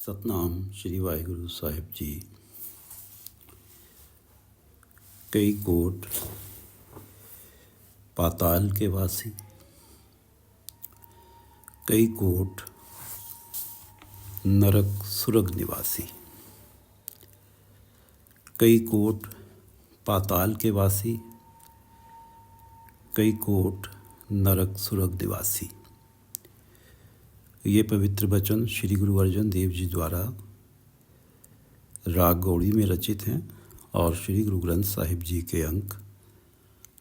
सतनाम श्री वाहिगुरु साहिब जी। कई कोट पाताल के वासी, कई कोट नरक सुरग निवासी, कई कोट पाताल के वासी, कई कोट नरक सुरग निवासी। ये पवित्र वचन श्री गुरु अर्जन देव जी द्वारा राग गौड़ी में रचित हैं और श्री गुरु ग्रंथ साहिब जी के अंक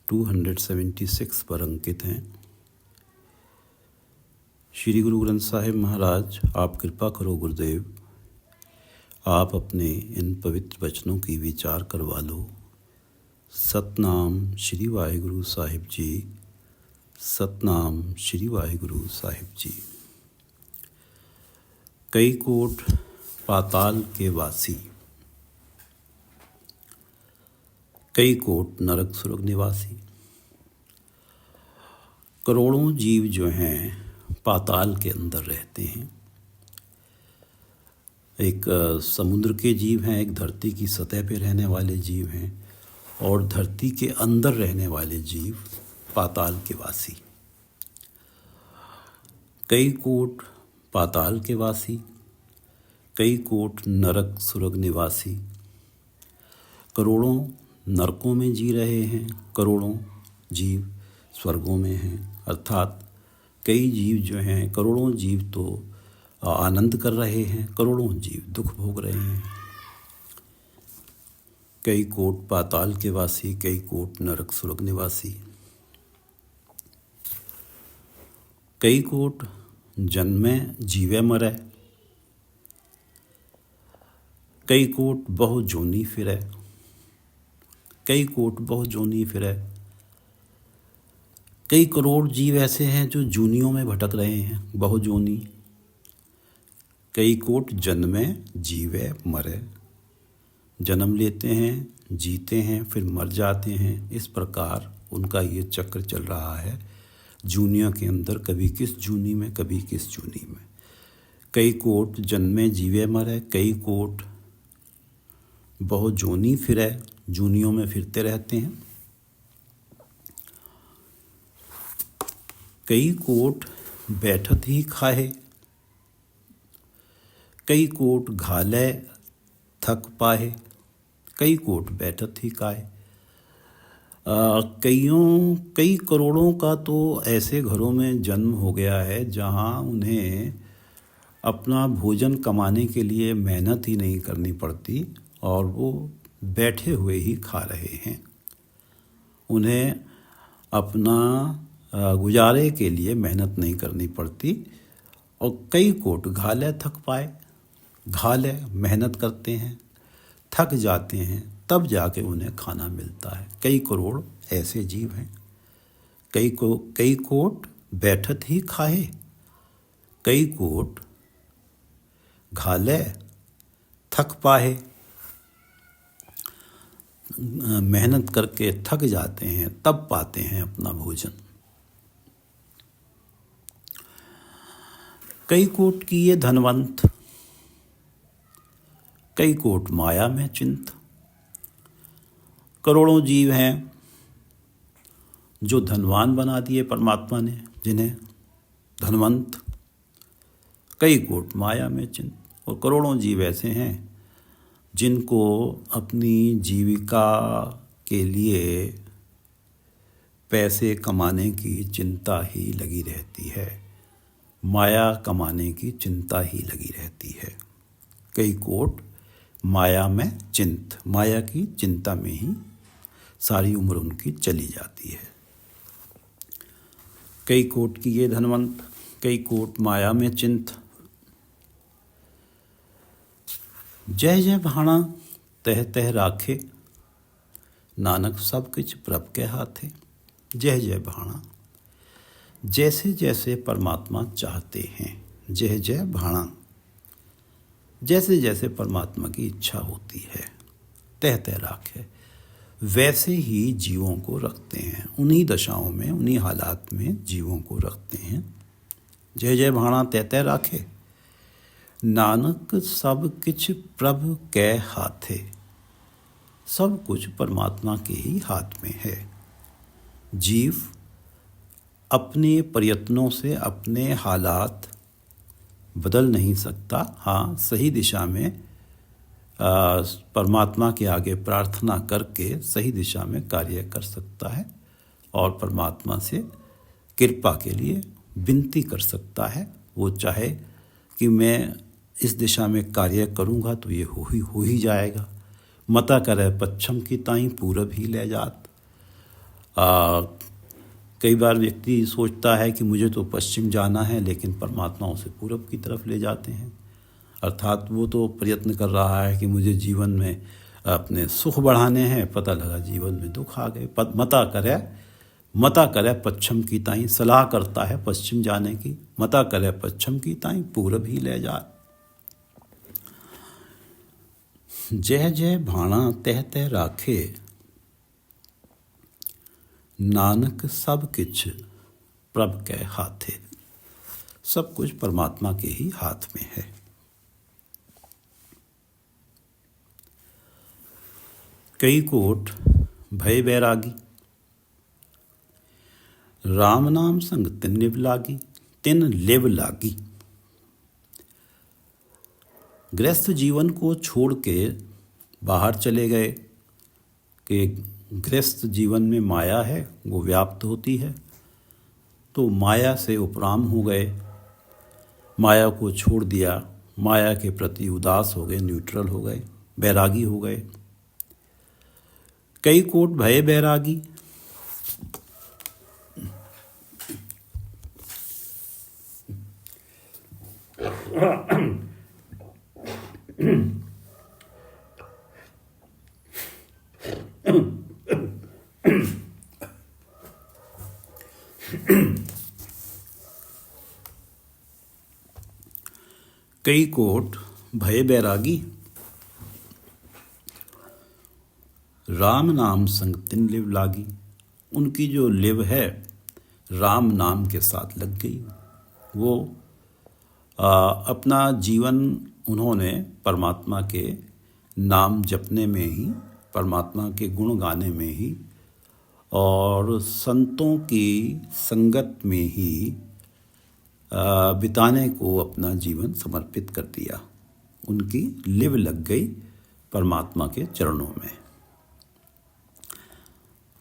276 पर अंकित हैं। श्री गुरु ग्रंथ साहिब महाराज, आप कृपा करो गुरुदेव, आप अपने इन पवित्र वचनों की विचार करवा लो। सतनाम श्री वाहिगुरु साहिब जी, सतनाम श्री वाहिगुरु साहिब जी। कई कोट पाताल के वासी, कई कोट नरक सुरग निवासी। करोड़ों जीव जो हैं पाताल के अंदर रहते हैं। एक समुद्र के जीव हैं, एक धरती की सतह पे रहने वाले जीव हैं और धरती के अंदर रहने वाले जीव पाताल के वासी। कई कोट पाताल के वासी, कई कोट नरक सुरग निवासी। करोड़ों नरकों में जी रहे हैं, करोड़ों जीव स्वर्गों में हैं। अर्थात कई जीव जो हैं, करोड़ों जीव तो आनंद कर रहे हैं, करोड़ों जीव दुख भोग रहे हैं। कई कोट पाताल के वासी, कई कोट नरक सुरग निवासी। कई कोट जन्मे जीवे मरे, कई कोट बहु जोनी फिरे, कई कोट बहु जोनी फिरे। कई करोड़ जीव ऐसे हैं जो जूनियों में भटक रहे हैं, बहु जोनी। कई कोट जन्मे जीवे मरे, जन्म लेते हैं, जीते हैं, फिर मर जाते हैं। इस प्रकार उनका ये चक्र चल रहा है जूनियों के अंदर, कभी किस जूनी में, कभी किस जूनी में। कई कोट जन्मे जीवे मरे, कई कोट बहु जोनी फिरे, जूनियों में फिरते रहते हैं। कई कोट बैठत ही खाए, कई कोट घाले थक पाए, कई कोट बैठत ही खाए। कई करोड़ों का तो ऐसे घरों में जन्म हो गया है जहां उन्हें अपना भोजन कमाने के लिए मेहनत ही नहीं करनी पड़ती और वो बैठे हुए ही खा रहे हैं। उन्हें अपना गुजारे के लिए मेहनत नहीं करनी पड़ती। और कई कोट घाले थक पाए, घाले मेहनत करते हैं, थक जाते हैं, तब जाके उन्हें खाना मिलता है। कई करोड़ ऐसे जीव हैं। कई कोट बैठत ही खाए, कई कोट घाले थक पाए, मेहनत करके थक जाते हैं तब पाते हैं अपना भोजन। कई कोट किए धनवंत, कई कोट माया में चिंत। करोड़ों जीव हैं जो धनवान बना दिए परमात्मा ने, जिन्हें धनवंत। कई कोट माया में चिंत। और करोड़ों जीव ऐसे हैं जिनको अपनी जीविका के लिए पैसे कमाने की चिंता ही लगी रहती है, माया कमाने की चिंता ही लगी रहती है। कई कोट माया में चिंत, माया की चिंता में ही सारी उम्र उनकी चली जाती है। कई कोट किए धनवंत, कई कोट माया में चिंत। जय जय भाणा तह तह राखे, नानक सब किछ प्रभ के हाथे। जय जय भाणा, जैसे जैसे परमात्मा चाहते हैं। जय जय भाणा, जैसे जैसे परमात्मा की इच्छा होती है। तह तह राखे, वैसे ही जीवों को रखते हैं, उन्हीं दशाओं में, उन्हीं हालात में जीवों को रखते हैं। जय जय भाणा तह तह राखे, नानक सब किछ प्रभु कै हाथे। सब कुछ परमात्मा के ही हाथ में है। जीव अपने प्रयत्नों से अपने हालात बदल नहीं सकता। हाँ, सही दिशा में परमात्मा के आगे प्रार्थना करके सही दिशा में कार्य कर सकता है और परमात्मा से कृपा के लिए विनती कर सकता है। वो चाहे कि मैं इस दिशा में कार्य करूँगा तो ये हो ही जाएगा। मता करे पश्चिम की ताई पूरब ही ले जात। कई बार व्यक्ति सोचता है कि मुझे तो पश्चिम जाना है, लेकिन परमात्मा उसे पूरब की तरफ ले जाते हैं। अर्थात वो तो प्रयत्न कर रहा है कि मुझे जीवन में अपने सुख बढ़ाने हैं, पता लगा जीवन में दुख आ गए। मता करे पश्चिम की ताई, सलाह करता है पश्चिम जाने की। मता करे पश्चिम की ताई पूरब ही ले जा। जय जय भाणा तह तह राखे, नानक सब किछ प्रभ कै हाथे। सब कुछ परमात्मा के ही हाथ में है। कई कोट भय बैरागी, राम नाम संग तिन लिव लागी। गृहस्थ जीवन को छोड़ के बाहर चले गए कि गृहस्थ जीवन में माया है, वो व्याप्त होती है, तो माया से उपराम हो गए। माया को छोड़ दिया, माया के प्रति उदास हो गए, न्यूट्रल हो गए, बैरागी हो गए। कई कोट भय बैरागी, कई कोट भय बैरागी, राम नाम संग तिन लिव लागी। उनकी जो लिव है राम नाम के साथ लग गई। वो अपना जीवन उन्होंने परमात्मा के नाम जपने में ही, परमात्मा के गुण गाने में ही और संतों की संगत में ही बिताने को अपना जीवन समर्पित कर दिया। उनकी लिव लग गई परमात्मा के चरणों में।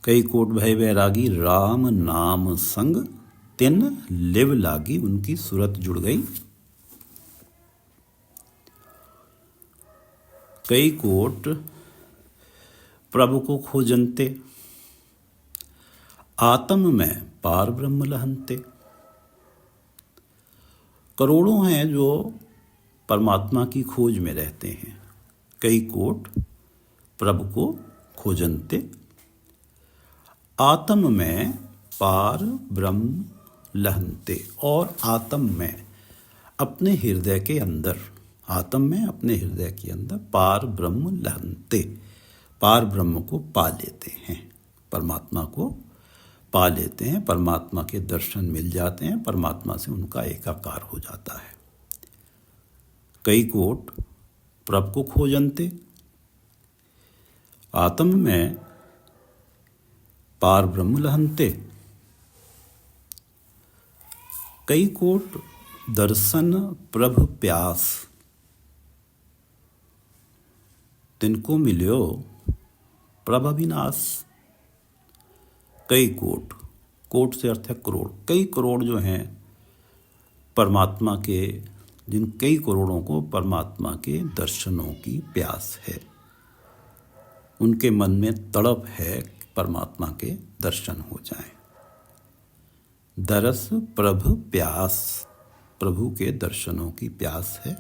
कई कोट भय बैरागी, राम नाम संग तिन लिव लागी। उनकी सूरत जुड़ गई। कई कोट प्रभु को खोजनते, आत्म में पार ब्रह्म लहनते। करोड़ों हैं जो परमात्मा की खोज में रहते हैं। कई कोट प्रभु को खोजनते, आत्म में पार ब्रह्म लहनते। और आत्म में अपने हृदय के अंदर, आत्म में अपने हृदय के अंदर पार ब्रह्म लहनते, पार ब्रह्म को पा लेते हैं, परमात्मा को पा लेते हैं, परमात्मा के दर्शन मिल जाते हैं, परमात्मा से उनका एकाकार हो जाता है। कई कोट प्रभु को खोजनते, आत्म में पार ब्रह्म लहनते। कई कोट दर्शन प्रभु प्यास, तिनको मिल्यो प्रभ अविनाश। कई कोट, कोट से अर्थ है करोड़। कई करोड़ जो हैं परमात्मा के, जिन कई करोड़ों को परमात्मा के दर्शनों की प्यास है, उनके मन में तड़प है परमात्मा के दर्शन हो जाएं। दरस प्रभु प्यास, प्रभु के दर्शनों की प्यास है।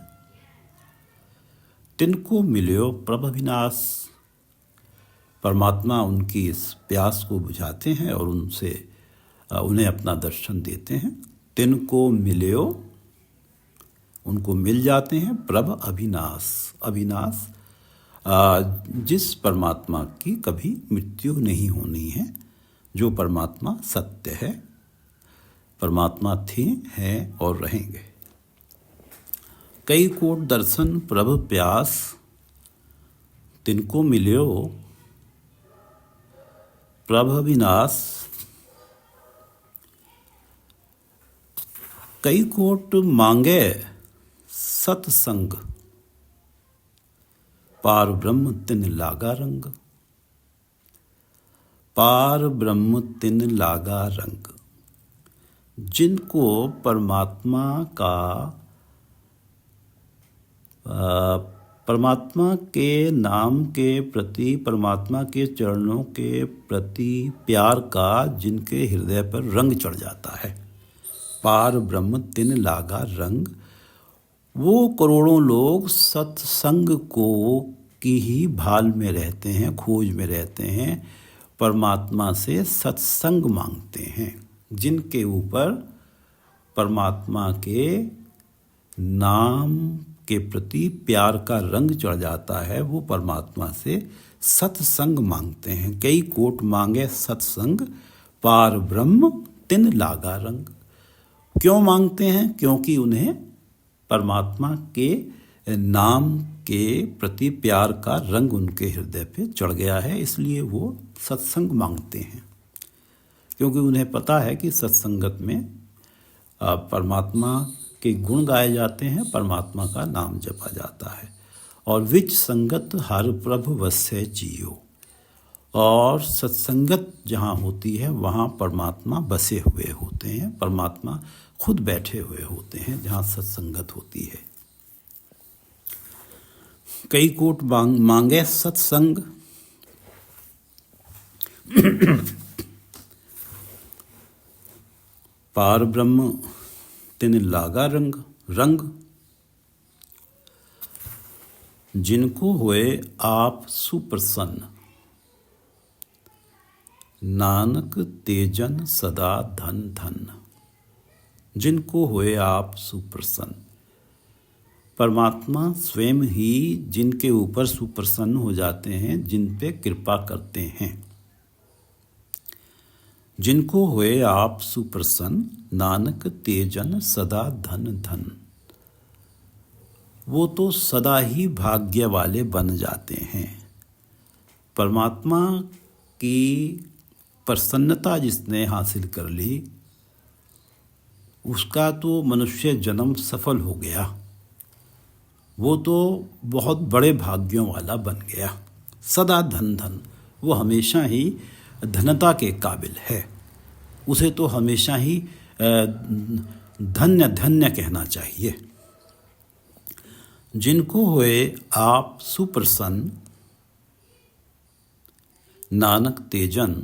तिनको मिल्यो प्रभ अविनाश, परमात्मा उनकी इस प्यास को बुझाते हैं और उनसे उन्हें अपना दर्शन देते हैं। तिनको मिल्यो, उनको मिल जाते हैं प्रभ अविनाश। अविनाश जिस परमात्मा की कभी मृत्यु नहीं होनी है, जो परमात्मा सत्य है, परमात्मा थे, हैं और रहेंगे। कई कोट दर्शन प्रभ प्यास, तिनको मिल्यो प्रभ विनाश। कई कोट मांगे सत्संग, पार ब्रह्म तिन लागा रंग। पार ब्रह्म तिन लागा रंग। जिनको परमात्मा का परमात्मा के नाम के प्रति, परमात्मा के चरणों के प्रति प्यार का जिनके हृदय पर रंग चढ़ जाता है, पार ब्रह्म तिन लागा रंग। वो करोड़ों लोग सत्संग को की ही भाल में रहते हैं, खोज में रहते हैं, परमात्मा से सत्संग मांगते हैं। जिनके ऊपर परमात्मा के नाम के प्रति प्यार का रंग चढ़ जाता है, वो परमात्मा से सत्संग मांगते हैं। कई कोट मांगे सत्संग, पार ब्रह्म तिन लागा रंग। क्यों मांगते हैं? क्योंकि उन्हें परमात्मा के नाम के प्रति प्यार का रंग उनके हृदय पे चढ़ गया है, इसलिए वो सत्संग मांगते हैं। क्योंकि उन्हें पता है कि सत्संगत में परमात्मा के गुण गाए जाते हैं, परमात्मा का नाम जपा जाता है। और विच संगत हर प्रभु वस्य जियो, और सत्संगत जहाँ होती है वहाँ परमात्मा बसे हुए होते हैं, परमात्मा खुद बैठे हुए होते हैं जहाँ सत्संगत होती है। कई कोट मांगे सत्संग, पार ब्रह्म तिन लागा रंग। रंग जिनको होए आप सुप्रसन्न, नानक तेजन सदा धन धन। जिनको होए आप सुप्रसन्न, परमात्मा स्वयं ही जिनके ऊपर सुप्रसन्न हो जाते हैं, जिन पे कृपा करते हैं। जिनको होए आप सुप्रसन्न, नानक तेजन सदा धन धन। वो तो सदा ही भाग्य वाले बन जाते हैं। परमात्मा की प्रसन्नता जिसने हासिल कर ली, उसका तो मनुष्य जन्म सफल हो गया, वो तो बहुत बड़े भाग्यों वाला बन गया। सदा धन धन, वो हमेशा ही धनता के काबिल है, उसे तो हमेशा ही धन्य धन्य कहना चाहिए। जिनको होए आप सुप्रसन्न, नानक तेजन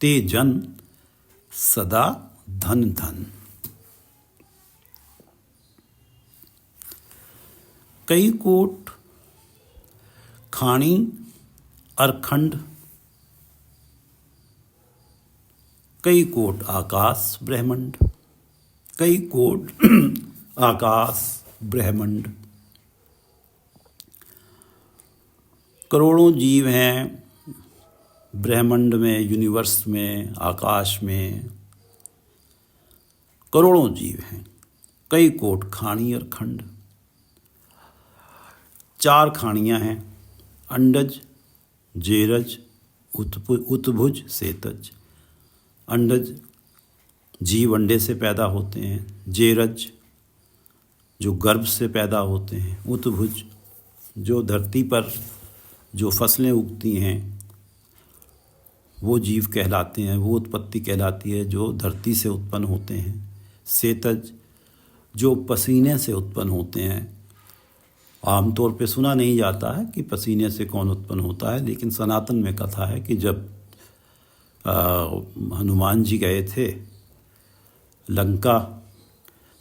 तेजन सदा धन धन। कई कोट खाणी अरखंड, कई कोट आकाश ब्रह्मंड। कई कोट आकाश ब्रह्मंड। करोड़ों जीव हैं ब्रह्मंड में, यूनिवर्स में, आकाश में करोड़ों जीव हैं। कई कोट खाणी और खंड। 4 खाणियाँ हैं, अंडज, जेरज, उत्भुज, सेतज। अंडज जीव अंडे से पैदा होते हैं, जेरज जो गर्भ से पैदा होते हैं, उत्भुज जो धरती पर जो फसलें उगती हैं वो जीव कहलाते हैं, वो उत्पत्ति कहलाती है जो धरती से उत्पन्न होते हैं। सेतज जो पसीने से उत्पन्न होते हैं। आमतौर पे सुना नहीं जाता है कि पसीने से कौन उत्पन्न होता है, लेकिन सनातन में कथा है कि जब हनुमान जी गए थे लंका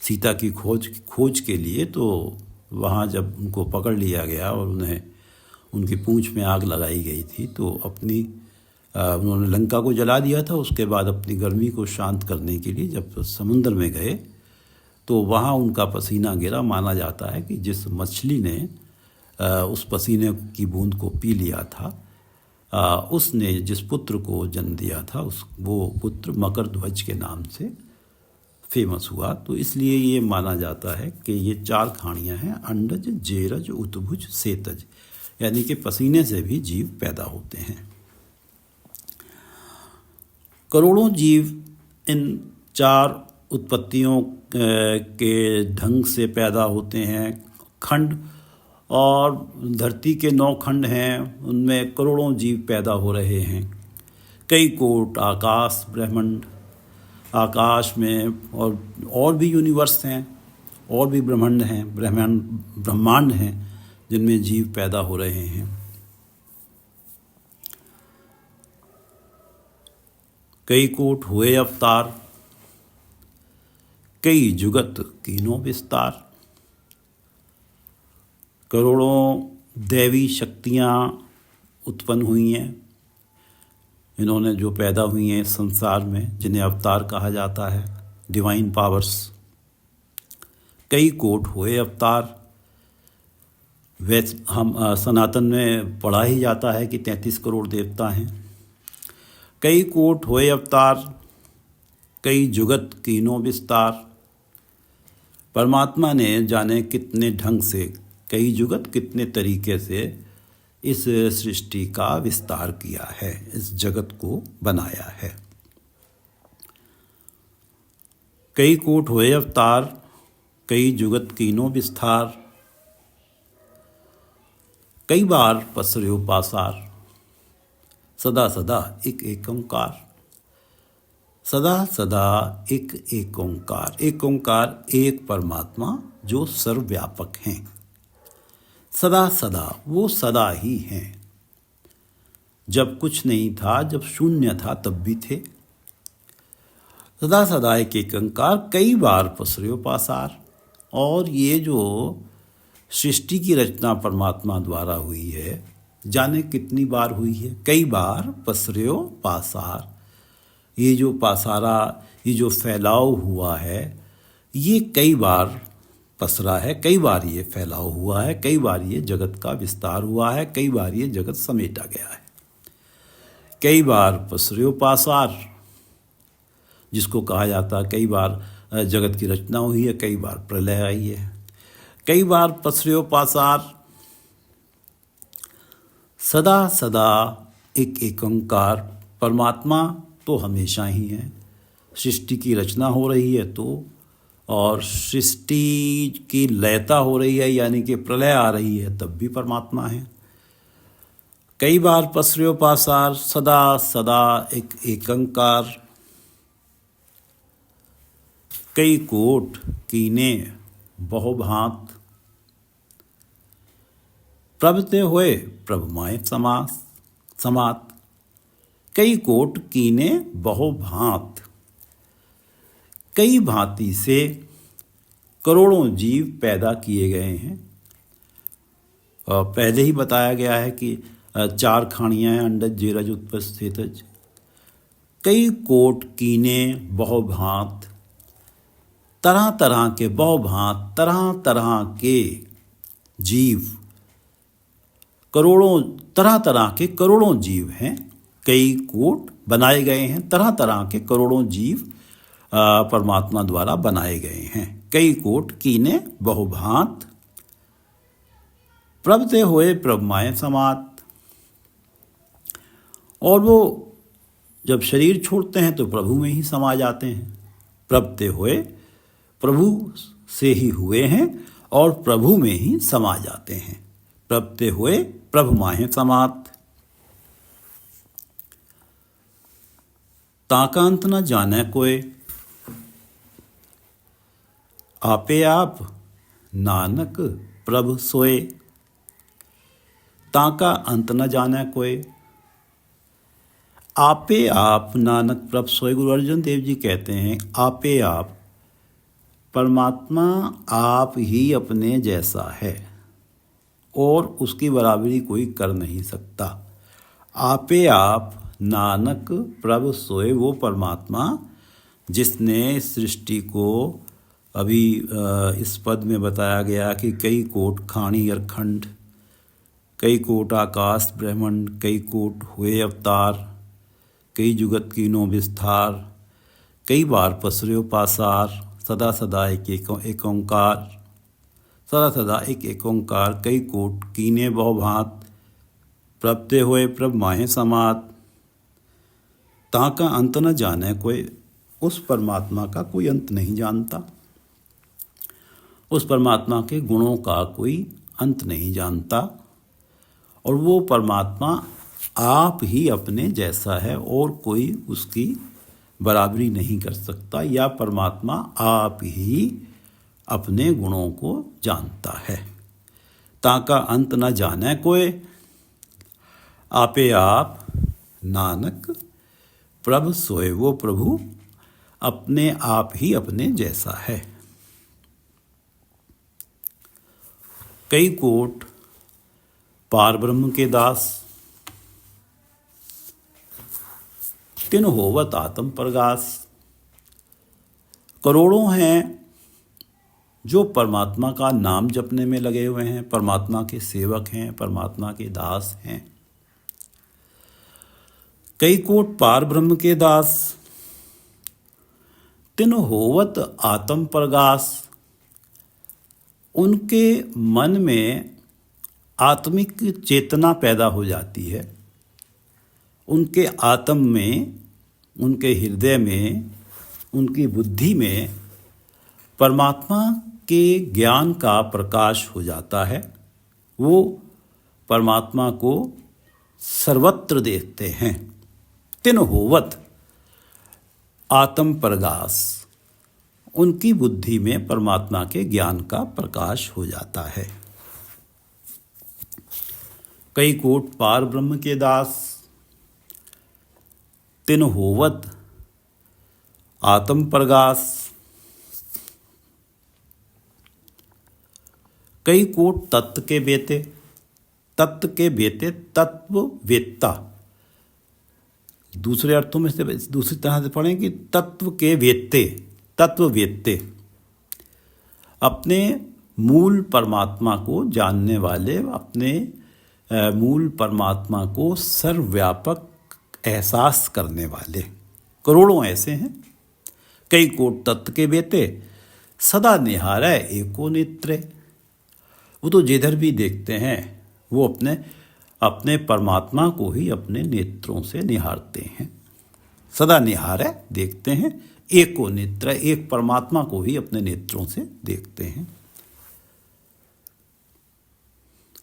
सीता की खोज के लिए, तो वहाँ जब उनको पकड़ लिया गया और उन्हें उनकी पूंछ में आग लगाई गई थी, तो उन्होंने लंका को जला दिया था। उसके बाद अपनी गर्मी को शांत करने के लिए जब समुद्र में गए तो वहाँ उनका पसीना गिरा। माना जाता है कि जिस मछली ने उस पसीने की बूंद को पी लिया था, उसने जिस पुत्र को जन्म दिया था वो पुत्र मकर ध्वज के नाम से फेमस हुआ। तो इसलिए ये माना जाता है कि ये 4 खानियां हैं, अंडज, जेरज, उत्भुज, सेतज, यानी कि पसीने से भी जीव पैदा होते हैं। करोड़ों जीव इन 4 उत्पत्तियों के ढंग से पैदा होते हैं। खंड और धरती के 9 खंड हैं, उनमें करोड़ों जीव पैदा हो रहे हैं। कई कोट आकाश ब्रह्मांड, आकाश में और भी यूनिवर्स हैं, और भी ब्रह्मांड हैं, ब्रह्मांड हैं जिनमें जीव पैदा हो रहे हैं। कई कोट हुए अवतार, कई जुगत कीनो विस्तार। करोड़ों दैवी शक्तियाँ उत्पन्न हुई हैं, इन्होंने जो पैदा हुई हैं इस संसार में, जिन्हें अवतार कहा जाता है, डिवाइन पावर्स। कई कोट हुए अवतार, वैसे हम सनातन में पढ़ा ही जाता है कि 33 करोड़ देवता हैं। कई कोट हुए अवतार, कई जुगत कीनो विस्तार। परमात्मा ने जाने कितने ढंग से, कई जुगत कितने तरीके से इस सृष्टि का विस्तार किया है, इस जगत को बनाया है। कई कोट हुए अवतार, कई जुगत कीनो विस्तार। कई बार पसर्यो पासार, सदा सदा एक ओंकार। सदा सदा एक ओंकार। एक ओंकार, एक परमात्मा जो सर्वव्यापक हैं। सदा सदा, वो सदा ही हैं। जब कुछ नहीं था, जब शून्य था, तब भी थे। सदा सदा एक ओंकार, कई बार पसर्यो पासार। और ये जो सृष्टि की रचना परमात्मा द्वारा हुई है, जाने कितनी बार हुई है। कई बार पसर्यो पासार। ये जो पासारा, ये जो फैलाव हुआ है, ये कई बार पसरा है, कई बार ये फैलाव हुआ है, कई बार ये जगत का विस्तार हुआ है, कई बार ये जगत समेटा गया है। कई बार पसर्यो पासार, जिसको कहा जाता है कई बार जगत की रचना हुई है, कई बार प्रलय आई है। कई बार पसर्यो पासार। सदा सदा एक ओंकार। परमात्मा तो हमेशा ही है। सृष्टि की रचना हो रही है तो, और सृष्टि की लयता हो रही है यानी कि प्रलय आ रही है, तब भी परमात्मा है। कई बार पसर्यो पासार, सदा सदा एक ओंकार। कई कोट कीने बहुभांत। प्रभते हुए प्रभुमाय समात। कई कोट कीने बहुभांत। कई भांति से करोड़ों जीव पैदा किए गए हैं। पहले ही बताया गया है कि 4 खानियां हैं, अंडज, जेरज, उत्पज, सेतज। कई कोट कीने बहुभांत। तरह तरह के, बहुभांत तरह तरह के जीव, करोड़ों, तरह तरह के करोड़ों जीव हैं। कई कोट बनाए गए हैं, तरह तरह के करोड़ों जीव परमात्मा द्वारा बनाए गए हैं। कई कोट कीने बहुभांत। प्रभते हुए प्रभुमाय समात। और वो जब शरीर छोड़ते हैं तो प्रभु में ही समा जाते हैं। प्रभते हुए, प्रभु से ही हुए हैं और प्रभु में ही समा जाते हैं। प्रभते हुए प्रभुमाय समात। ताका अंत न जाने कोय, आपे आप नानक प्रभु सोए। ताका अंत न जाने कोय, आपे आप नानक प्रभु सोए। गुरु अर्जुन देव जी कहते हैं, आपे आप, परमात्मा आप ही अपने जैसा है और उसकी बराबरी कोई कर नहीं सकता। आपे आप नानक प्रभु सोए, वो परमात्मा जिसने सृष्टि को, अभी इस पद में बताया गया कि कई कोट खानी और खंड, कई कोट आकाश ब्रह्मांड, कई कोट हुए अवतार, कई जुगत कीनो विस्तार, कई बार पसर्यो पासार, सदा सदा एक ओंकार, सदा सदा एक ओंकार, कई कोट कीने बहु भांत, प्रभते होए प्रभ माहे समात। ताका अंत न जाने कोई, उस परमात्मा का कोई अंत नहीं जानता, उस परमात्मा के गुणों का कोई अंत नहीं जानता, और वो परमात्मा आप ही अपने जैसा है और कोई उसकी बराबरी नहीं कर सकता, या परमात्मा आप ही अपने गुणों को जानता है। ताका अंत न जाने कोई, आपे आप नानक प्रभ सोए, वो प्रभु अपने आप ही अपने जैसा है। कई कोट पार ब्रह्म के दास, तिन होवत आत्म प्रगास। करोड़ों हैं जो परमात्मा का नाम जपने में लगे हुए हैं, परमात्मा के सेवक हैं, परमात्मा के दास हैं। कई कोट पार ब्रह्म के दास, तिन होवत आत्म प्रगास। उनके मन में आत्मिक चेतना पैदा हो जाती है, उनके आत्म में, उनके हृदय में, उनकी बुद्धि में परमात्मा के ज्ञान का प्रकाश हो जाता है। वो परमात्मा को सर्वत्र देखते हैं। तिन होवत आत्म प्रगास, उनकी बुद्धि में परमात्मा के ज्ञान का प्रकाश हो जाता है। कई कोट पार ब्रह्म के दास, तिन होवत आत्म प्रगास। कई कोट तत्व के बेते, तत्व के बेते तत्व वेत्ता। दूसरे अर्थों में से दूसरी तरह से पढ़ें कि तत्व के वेत्ते, तत्व वेत्ते, अपने मूल परमात्मा को जानने वाले, अपने मूल परमात्मा को सर्वव्यापक एहसास करने वाले करोड़ों ऐसे हैं। कई कोट तत्व के बेते, सदा निहारै एको नेत्रे। वो तो जिधर भी देखते हैं वो अपने परमात्मा को ही अपने नेत्रों से निहारते हैं। सदा निहारै, देखते हैं, एको नेत्र, एक परमात्मा को ही अपने नेत्रों से देखते हैं।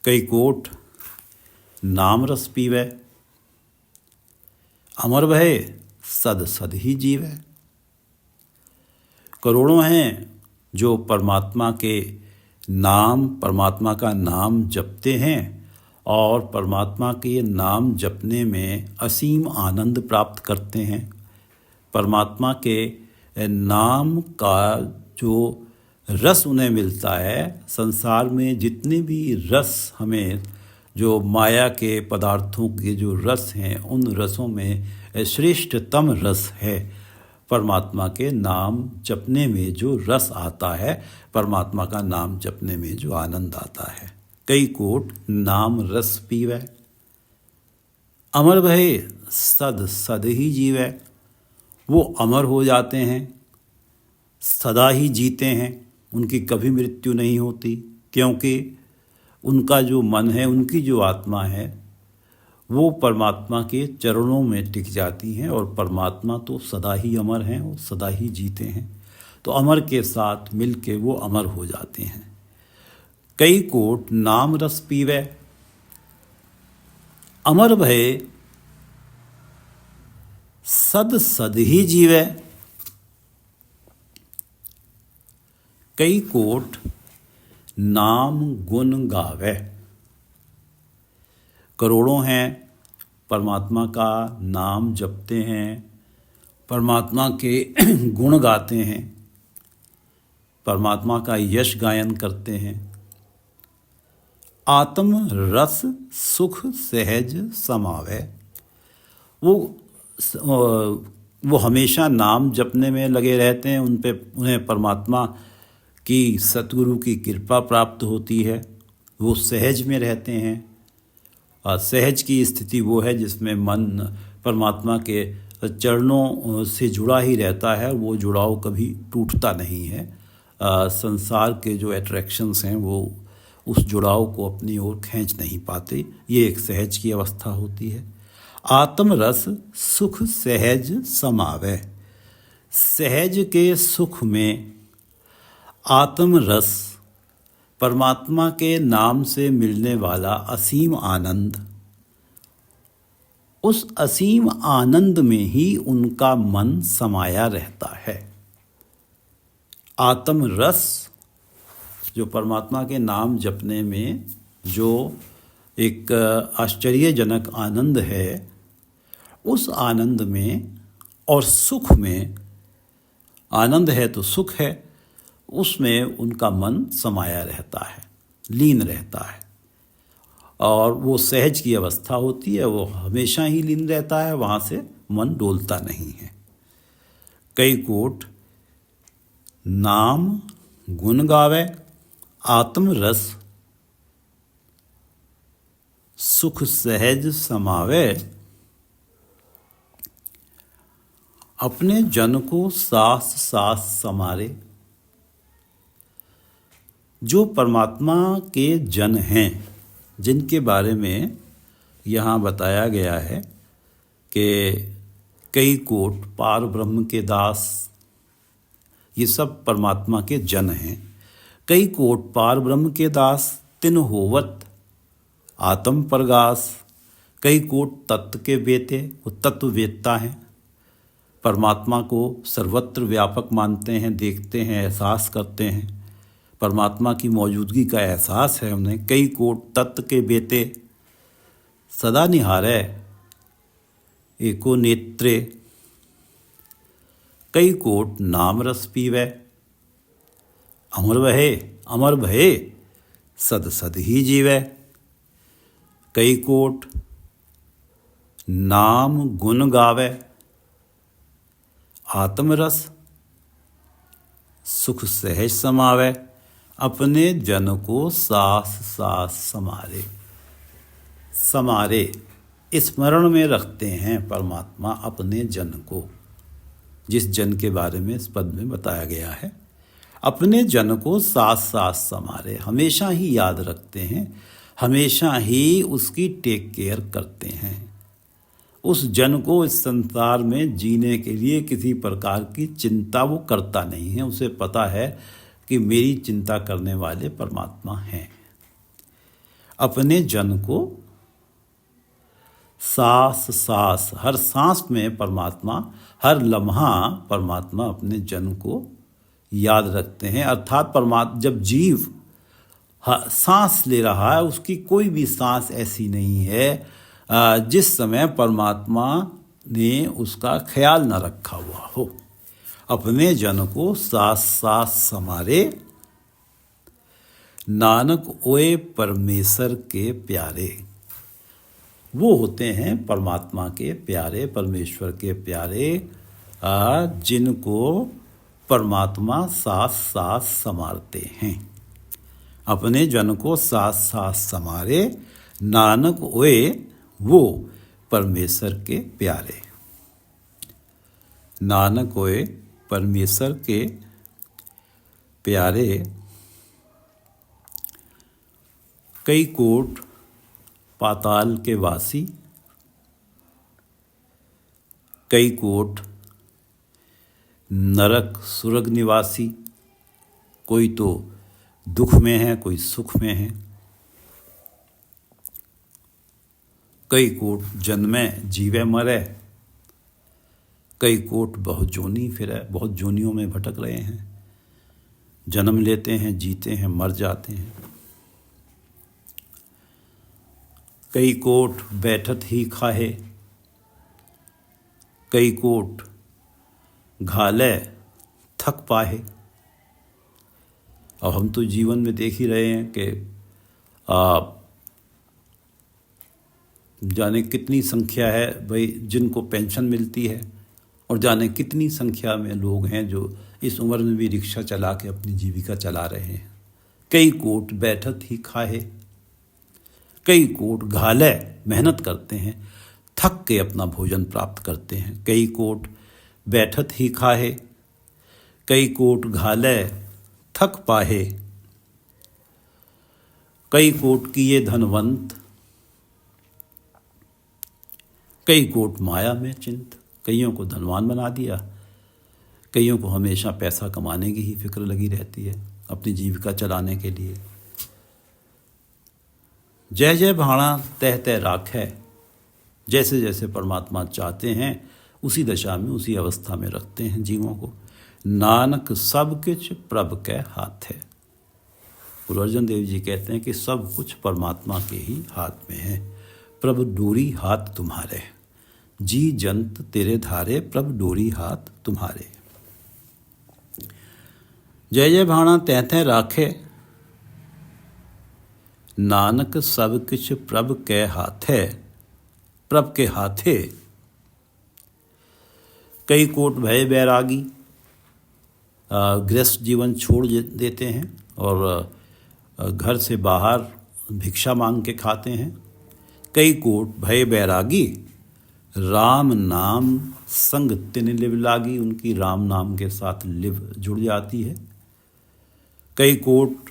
कई कोट नाम रस पीवै, अमर भय सद सद ही जीवै। करोड़ों हैं जो परमात्मा के नाम, परमात्मा का नाम जपते हैं और परमात्मा के नाम जपने में असीम आनंद प्राप्त करते हैं। परमात्मा के नाम का जो रस उन्हें मिलता है, संसार में जितने भी रस हमें, जो माया के पदार्थों के जो रस हैं, उन रसों में श्रेष्ठतम रस है परमात्मा के नाम जपने में जो रस आता है, परमात्मा का नाम जपने में जो आनंद आता है। कई कोट नाम रस पीवै, अमर भय सद सद ही जीवै। वो अमर हो जाते हैं, सदा ही जीते हैं, उनकी कभी मृत्यु नहीं होती, क्योंकि उनका जो मन है, उनकी जो आत्मा है, वो परमात्मा के चरणों में टिक जाती हैं और परमात्मा तो सदा ही अमर हैं, वो सदा ही जीते हैं, तो अमर के साथ मिल के वो अमर हो जाते हैं। कई कोट नाम रस पीवै, अमर भय सद सद ही जीवै। कई कोट नाम गुण गावै। करोड़ों हैं परमात्मा का नाम जपते हैं, परमात्मा के गुण गाते हैं, परमात्मा का यश गायन करते हैं। आत्म रस सुख सहज समावै। वो हमेशा नाम जपने में लगे रहते हैं, उन्हें परमात्मा की, सतगुरु की कृपा प्राप्त होती है, वो सहज में रहते हैं। और सहज की स्थिति वो है जिसमें मन परमात्मा के चरणों से जुड़ा ही रहता है, वो जुड़ाव कभी टूटता नहीं है। संसार के जो अट्रैक्शंस हैं वो उस जुड़ाव को अपनी ओर खींच नहीं पाते। ये एक सहज की अवस्था होती है। आत्म रस सुख सहज समावे। सहज के सुख में आत्म रस, परमात्मा के नाम से मिलने वाला असीम आनंद, उस असीम आनंद में ही उनका मन समाया रहता है। आत्म रस, जो परमात्मा के नाम जपने में जो एक आश्चर्यजनक आनंद है, उस आनंद में और सुख में, आनंद है तो सुख है, उसमें उनका मन समाया रहता है, लीन रहता है। और वो सहज की अवस्था होती है, वो हमेशा ही लीन रहता है, वहाँ से मन डोलता नहीं है। कई कोट नाम गुण गावे, आत्म रस सुख सहज समावे। अपने जन को सास सास समारे। जो परमात्मा के जन हैं, जिनके बारे में यहाँ बताया गया है कि कई कोट पार ब्रह्म के दास, ये सब परमात्मा के जन हैं। कई कोट पार ब्रह्म के दास, तिन होवत आत्म प्रगास। कई कोट तत्व के बेते, वो तत्व वेत्ता हैं, परमात्मा को सर्वत्र व्यापक मानते हैं, देखते हैं, एहसास करते हैं, परमात्मा की मौजूदगी का एहसास है उन्हें। कई कोट तत्व के बेते, सदा निहारे एको नेत्रे। कई कोट नाम रस पीवे, अमर भये सद सद ही जीवे। कई कोट नाम गुण गावे, आत्मरस सुख सहज समावे। अपने जन को सास सास समारे। समारे, स्मरण में रखते हैं परमात्मा अपने जन को, जिस जन के बारे में इस पद में बताया गया है। अपने जन को सास सास समारे, हमेशा ही याद रखते हैं, हमेशा ही उसकी टेक केयर करते हैं। उस जन को इस संसार में जीने के लिए किसी प्रकार की चिंता वो करता नहीं है। उसे पता है कि मेरी चिंता करने वाले परमात्मा हैं। अपने जन को सांस सांस, हर सांस में परमात्मा, हर लम्हा परमात्मा अपने जन को याद रखते हैं। अर्थात परमात्मा, जब जीव सांस ले रहा है, उसकी कोई भी सांस ऐसी नहीं है जिस समय परमात्मा ने उसका ख्याल न रखा हुआ हो। अपने जन को सास सास समारे, नानक ओए परमेश्वर के प्यारे। वो होते हैं परमात्मा के प्यारे, परमेश्वर के प्यारे, जिनको परमात्मा सास सास समारते हैं। अपने जन को सास सास समारे, नानक ओए वो परमेश्वर के प्यारे। नानक ओए परमेश्वर के प्यारे। कई कोट पाताल के वासी, कई कोट नरक सुरग निवासी। कोई तो दुख में है, कोई सुख में है। कई कोट जन्मे जीवे मरे, कई कोट बहुत जोनी फिरे, बहुत जोनियों में भटक रहे हैं। जन्म लेते हैं, जीते हैं, मर जाते हैं। कई कोट बैठत ही खाहे, कई कोट घाले थक पाहे। अब हम तो जीवन में देख ही रहे हैं कि जाने कितनी संख्या है भाई जिनको पेंशन मिलती है, और जाने कितनी संख्या में लोग हैं जो इस उम्र में भी रिक्शा चला के अपनी जीविका चला रहे हैं। कई कोट बैठत ही खाहे, कई कोट घाले मेहनत करते हैं। थक के अपना भोजन प्राप्त करते हैं। कई कोट बैठत ही खाहे, कई कोट घाले थक पाहे, कई कोट किए धनवंत, कई कोट माया में चिंत। कईयों को धनवान बना दिया, कईयों को हमेशा पैसा कमाने की ही फिक्र लगी रहती है अपनी जीविका चलाने के लिए। जय जय भाणा तह तह राखै, जैसे जैसे परमात्मा चाहते हैं उसी दशा में, उसी अवस्था में रखते हैं जीवों को। नानक सब कुछ प्रभु के हाथ है। गुरु अर्जन देव जी कहते हैं कि सब कुछ परमात्मा के ही हाथ में है। प्रभु डोरी हाथ तुम्हारे, जी जंत तेरे धारे, प्रभु डोरी हाथ तुम्हारे। जय जय भाणा तह तह राखे, नानक सब कुछ प्रभु के हाथ है, प्रभु के हाथे। कई कोट भय बैरागी गृहस्थ जीवन छोड़ देते हैं और घर से बाहर भिक्षा मांग के खाते हैं। कई कोट भय बैरागी राम नाम संग तिन लिव लागी, उनकी राम नाम के साथ लिव जुड़ जाती है। कई कोट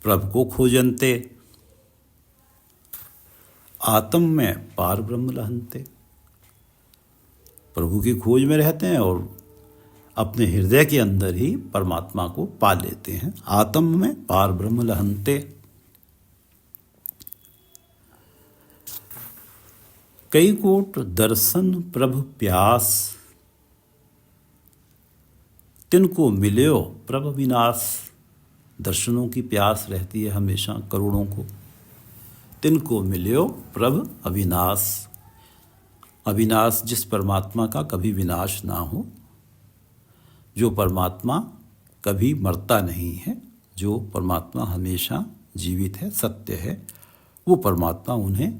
प्रभु को खोजनते, आत्म में पार ब्रह्म लहनते। प्रभु की खोज में रहते हैं और अपने हृदय के अंदर ही परमात्मा को पा लेते हैं। आत्म में पार ब्रह्म लहनते। कई कोट दर्शन प्रभु प्यास, तिनको मिल्यो प्रभु विनाश। दर्शनों की प्यास रहती है हमेशा करोड़ों को। तिनको मिल्यो प्रभु अविनाश, अविनाश जिस परमात्मा का कभी विनाश ना हो, जो परमात्मा कभी मरता नहीं है, जो परमात्मा हमेशा जीवित है, सत्य है, वो परमात्मा उन्हें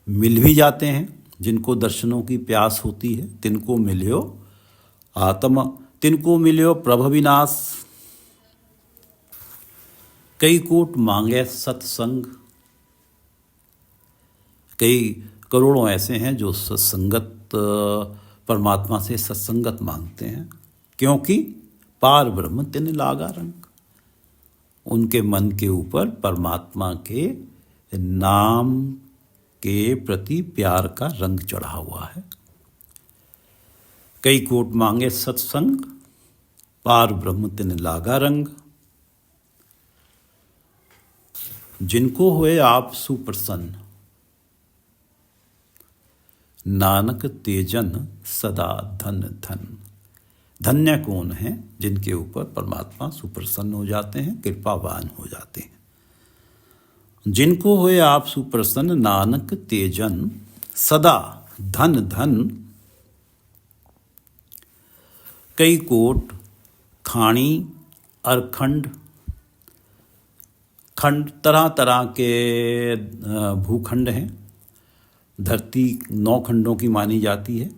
मिल भी जाते हैं जिनको दर्शनों की प्यास होती है। तिनको मिल्यो आत्मा, तिनको मिल्यो प्रभु विनाश। कई कोट मांगे सत्संग, कई करोड़ों ऐसे हैं जो सत्संगत परमात्मा से सत्संगत मांगते हैं, क्योंकि पार ब्रह्म तिन लागा रंग। उनके मन के ऊपर परमात्मा के नाम के प्रति प्यार का रंग चढ़ा हुआ है। कई कोट मांगे सत्संग, पार ब्रह्म तिन लागा रंग। जिनको हुए आप सुप्रसन्न, नानक तेजन सदा धन धन। धन्य कौन है जिनके ऊपर परमात्मा सुप्रसन्न हो जाते हैं, कृपावान हो जाते हैं। जिनको हुए आप सुप्रसन्न, नानक तेजन सदा धन धन। कई कोट खाणी अरखंड, खंड तरह तरह के भूखंड हैं। धरती 9 खंडों की मानी जाती है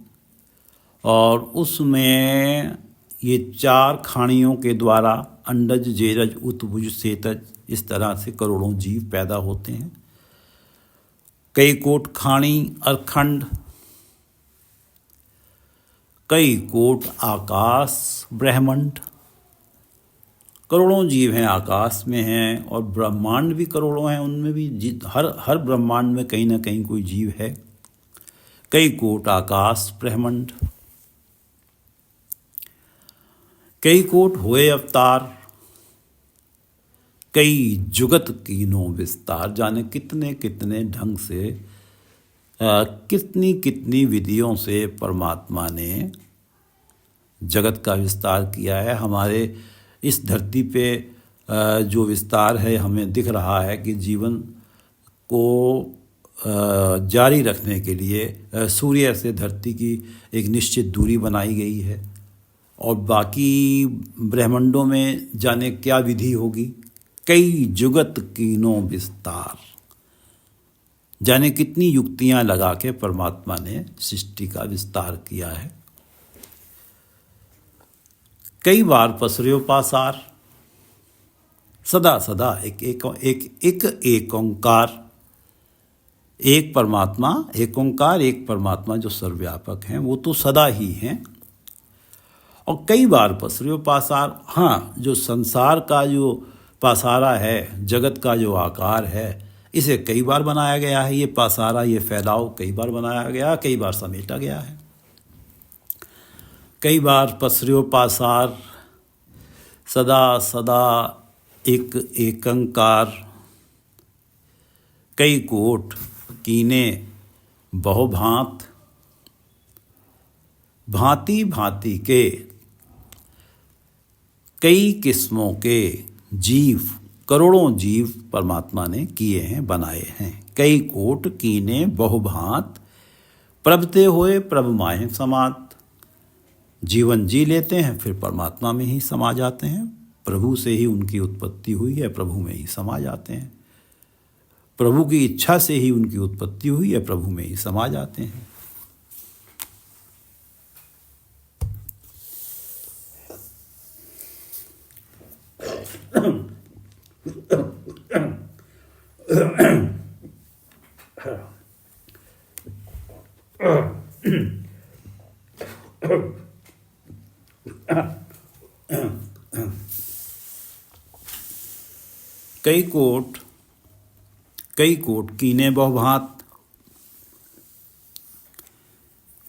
और उसमें ये 4 खानियों के द्वारा अंडज, जेरज, उत्भुज, सेतज, इस तरह से करोड़ों जीव पैदा होते हैं। कई कोट खानी अरखंड, कई कोट आकाश ब्रह्मांड। करोड़ों जीव हैं, आकाश में हैं और ब्रह्मांड भी करोड़ों हैं, उनमें भी हर ब्रह्मांड में कहीं ना कहीं कोई जीव है। कई कोट आकाश ब्रह्मांड। कई कोट होए अवतार, कई जुगत कीनो विस्तार। जाने कितने कितने ढंग से, कितनी कितनी विधियों से परमात्मा ने जगत का विस्तार किया है। हमारे इस धरती पे जो विस्तार है हमें दिख रहा है कि जीवन को जारी रखने के लिए सूर्य से धरती की एक निश्चित दूरी बनाई गई है और बाकी ब्रह्मांडों में जाने क्या विधि होगी। कई जुगत कीनो विस्तार, जाने कितनी युक्तियां लगा के परमात्मा ने सृष्टि का विस्तार किया है। कई बार पसर्यो पासार, सदा सदा एक एक एक एक एक ओंकार। एक परमात्मा, एक ओंकार, एक परमात्मा जो सर्वव्यापक हैं, वो तो सदा ही हैं। और कई बार पसरे पासार, हाँ, जो संसार का जो पासारा है, जगत का जो आकार है, इसे कई बार बनाया गया है। ये पासारा, ये फैलाव कई बार बनाया गया, कई बार समेटा गया है। कई बार पसरे पासार, सदा सदा एक एकंकार, कई कोट कीने बहुभांत, भांति भांति के कई किस्मों के जीव, करोड़ों जीव परमात्मा ने किए हैं, बनाए हैं। कई कोट कीने बहुभांत, प्रभते हुए प्रभ माहे समात। जीवन जी लेते हैं, फिर परमात्मा में ही समा जाते हैं। प्रभु से ही उनकी उत्पत्ति हुई है, प्रभु में ही समा जाते हैं। प्रभु की इच्छा से ही उनकी उत्पत्ति हुई है, प्रभु में ही समा जाते हैं। कई कोट कीने बहुभांत,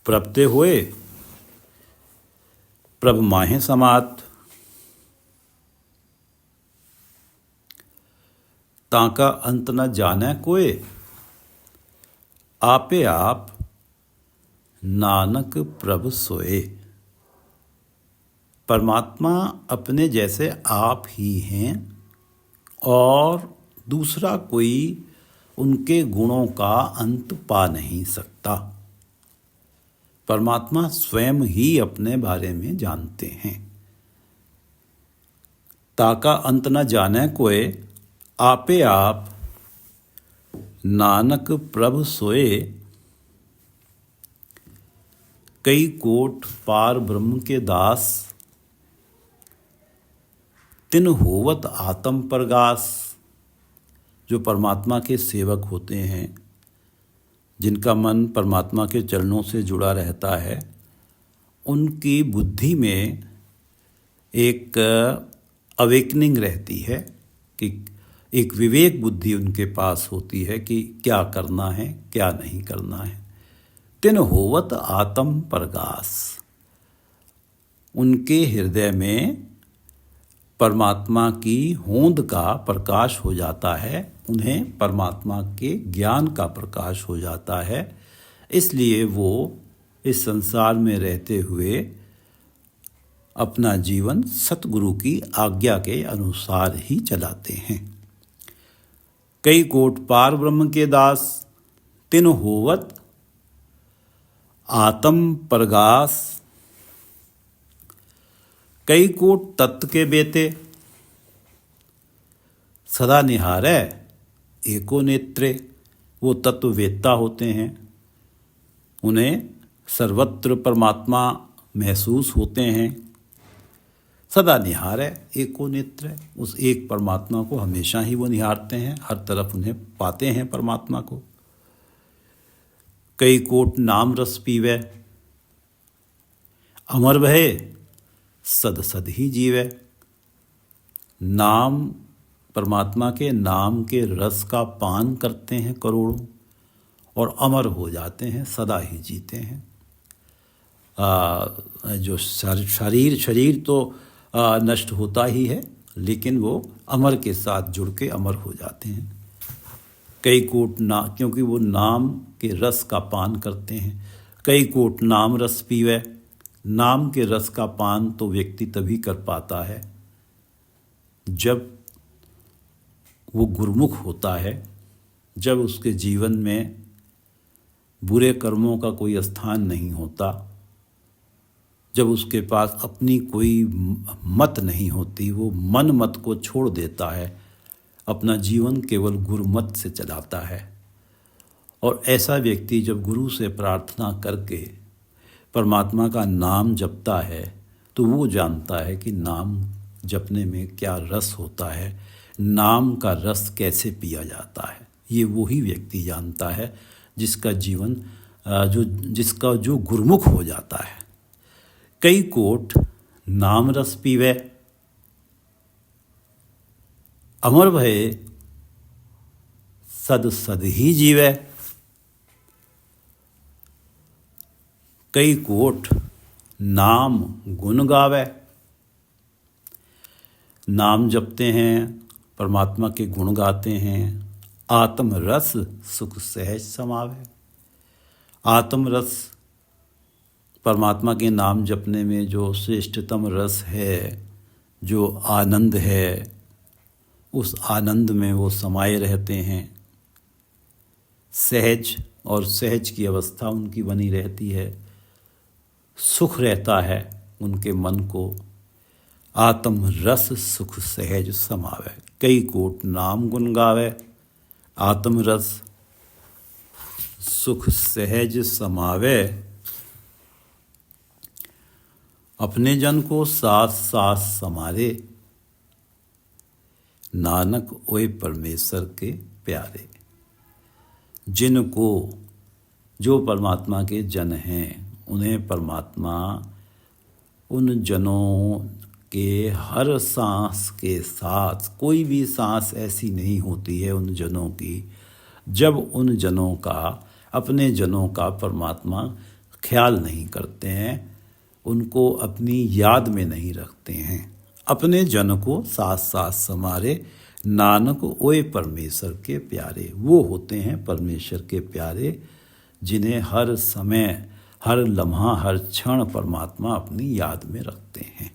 प्रभते हुए प्रभ माहे समात। ताका अंत न जाने कोय, आपे आप नानक प्रभ सोए। परमात्मा अपने जैसे आप ही हैं और दूसरा कोई उनके गुणों का अंत पा नहीं सकता। परमात्मा स्वयं ही अपने बारे में जानते हैं। ताका अंत न जाने कोय, आपे आप नानक प्रभ सोए। कई कोट पार ब्रह्म के दास, तिन होवत आत्म प्रगास। जो परमात्मा के सेवक होते हैं, जिनका मन परमात्मा के चरणों से जुड़ा रहता है, उनकी बुद्धि में एक अवेकनिंग रहती है कि एक विवेक बुद्धि उनके पास होती है कि क्या करना है, क्या नहीं करना है। तिन होवत आत्म प्रगास। उनके हृदय में परमात्मा की होंद का प्रकाश हो जाता है, उन्हें परमात्मा के ज्ञान का प्रकाश हो जाता है। इसलिए वो इस संसार में रहते हुए अपना जीवन सतगुरु की आज्ञा के अनुसार ही चलाते हैं। कई कोट पार ब्रह्म के दास, तिन होवत आत्म प्रगास। कई कोट तत्व के बेते, सदा निहारै एको नेत्रे। वो तत्ववेत्ता होते हैं, उन्हें सर्वत्र परमात्मा महसूस होते हैं। सदा निहारै एको नेत्र, उस एक परमात्मा को हमेशा ही वो निहारते हैं, हर तरफ उन्हें पाते हैं परमात्मा को। कई कोट नाम रस पीवै, अमर भये सद सद ही जीवै। नाम, परमात्मा के नाम के रस का पान करते हैं करोड़ों और अमर हो जाते हैं, सदा ही जीते हैं। जो शरीर तो नष्ट होता ही है, लेकिन वो अमर के साथ जुड़ के अमर हो जाते हैं। कई कोट क्योंकि वो नाम के रस का पान करते हैं। कई कोट नाम रस पीवै। नाम के रस का पान तो व्यक्ति तभी कर पाता है जब वो गुरुमुख होता है, जब उसके जीवन में बुरे कर्मों का कोई स्थान नहीं होता, जब उसके पास अपनी कोई मत नहीं होती, वो मन मत को छोड़ देता है, अपना जीवन केवल गुरुमत से चलाता है। और ऐसा व्यक्ति जब गुरु से प्रार्थना करके परमात्मा का नाम जपता है, तो वो जानता है कि नाम जपने में क्या रस होता है, नाम का रस कैसे पिया जाता है। ये वही व्यक्ति जानता है जिसका जीवन जिसका जो गुरमुख हो जाता है। कई कोट नाम रस पीवे, अमर भये सद सद ही जीवे। कई कोट नाम गुण गावे, नाम जपते हैं, परमात्मा के गुण गाते हैं। आत्म रस सुख सहज समावे। आत्म रस परमात्मा के नाम जपने में जो श्रेष्ठतम रस है, जो आनंद है, उस आनंद में वो समाये रहते हैं। सहज और सहज की अवस्था उनकी बनी रहती है, सुख रहता है उनके मन को। आत्म रस सुख सहज समावे। कई कोट नाम गुण गावे, आत्म रस सुख सहज समावे। अपने जन को साथ साथ समारे, नानक ओए परमेश्वर के प्यारे। जिनको जो परमात्मा के जन हैं, उन्हें परमात्मा उन जनों के हर सांस के साथ, कोई भी सांस ऐसी नहीं होती है उन जनों की जब उन जनों का, अपने जनों का परमात्मा ख्याल नहीं करते हैं, उनको अपनी याद में नहीं रखते हैं। अपने जन को साथ साथ समारे, नानक ओए परमेश्वर के प्यारे। वो होते हैं परमेश्वर के प्यारे जिन्हें हर समय, हर लम्हा, हर क्षण परमात्मा अपनी याद में रखते हैं।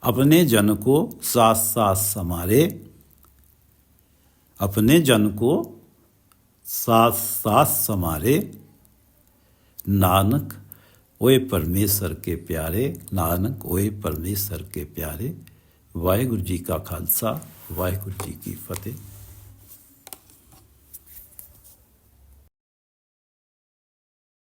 अपने जन को साथ साथ समारे, अपने जन को साथ साथ समारे, नानक ओए परमेश्वर के प्यारे। नानक ओए परमेश्वर के प्यारे। वाहिगुरु जी का खालसा, वाहिगुरु जी की फतेह।